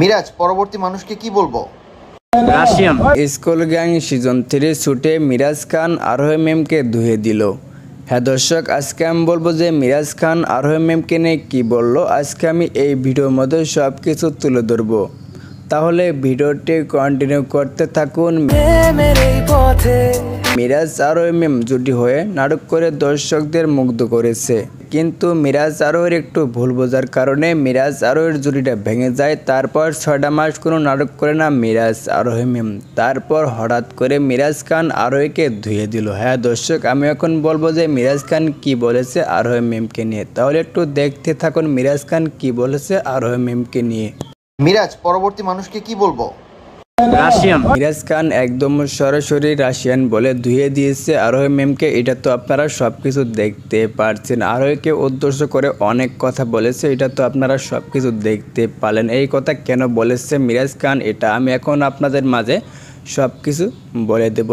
মিরাজ পরবর্তী মানুষকে কি বলবো? রাশিয়ান স্কুল গ্যাং সিজন 3 শুটে মিরাজ খান আরোহী ম্যামকে ধুয়ে দিল। হ্যাঁ দর্শক, আজকে আমি বলবো যে মিরাজ খান আরোহী ম্যামকে নিয়ে কী বললো। আজকে আমি এই ভিডিওর মধ্যে সব কিছু তুলে ধরবো, তাহলে ভিডিওটি কন্টিনিউ করতে থাকুন। মিরাজ আরোহী ম্যাম জুটি হয়ে নাটক করে দর্শকদের মুগ্ধ করেছে, কিন্তু মিরাজ আরোহীর একটু ভুল বোঝার কারণে মিরাজ আরোহীর জুটিটা ভেঙে যায়। তারপর 6টা মাস কোনো নাটক করে না মিরাজ আরোহী ম্যাম, তারপর হঠাৎ করে মিরাজ খান আরোহীকে ধুয়ে দিল। হ্যাঁ দর্শক, আমি এখন বলবো যে মিরাজ খান কি বলেছে আরোহী ম্যামকে নিয়ে, তাহলে একটু দেখতে থাকুন মিরাজ খান কি বলেছে আরোহী ম্যামকে নিয়ে। মিরাজ পরবর্তী মানুষকে কি বলবো? রাশিয়ান মিরাজ খান একদম সরাসরি রাশিয়ান বলে ধুয়ে দিয়েছে আরোহী ম্যামকে। এটা তো আপনারা সব কিছু দেখতে পারছেন। আরোহীকে উদ্দেশ্য করে অনেক কথা বলেছে, এটা তো আপনারা সব কিছু দেখতে পারলেন। এই কথা কেন বলেছে মিরাজ খান, এটা আমি এখন আপনাদের মাঝে সব কিছু বলে দেব।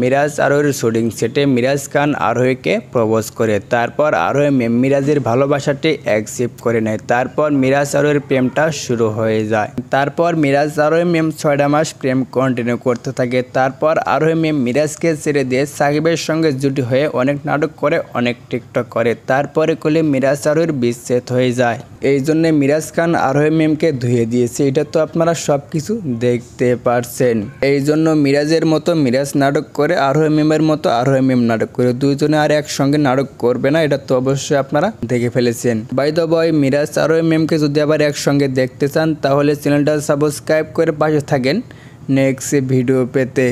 মিরাজ আরোহীর শুটিং সেটে মিরাজ খান আরোহীকে প্রপোজ করে, তারপর আরোহী ম্যাম মিরাজের ভালোবাসাটি অ্যাকসেপ্ট করে নেয়। তারপর মিরাজ আরোহীর প্রেমটা শুরু হয়ে যায়। তারপর মিরাজ আরোহী ম্যাম 6টা মাস প্রেম কন্টিনিউ করতে থাকে। তারপর আরোহী ম্যাম মিরাজকে ছেড়ে দিয়ে সাকিবের সঙ্গে জুটি হয়ে অনেক নাটক করে, অনেক টিকটক করে। তারপরে কোলে মিরাজ আরোহীর বিচ্ছেদ হয়ে যায়। এই জন্য মিরাজ খান আরোহী ম্যামকে ধুয়ে দিয়েছে, এটা তো আপনারা সব কিছু দেখতে পারছেন। এই জন্য মিরাজের মতো মিরাজ নাটক করে, আরোহী ম্যামের মতো আরোহী ম্যাম নাটক করে, দুইজনে আর একসঙ্গে নাটক করবে না, এটা তো অবশ্যই আপনারা দেখে ফেলেছেন। বাই দ্য বয়, মিরাজ আরোহী ম্যামকে যদি আবার একসঙ্গে দেখতে চান তাহলে চ্যানেলটা সাবস্ক্রাইব করে পাশে থাকেন নেক্সট ভিডিও পেতে।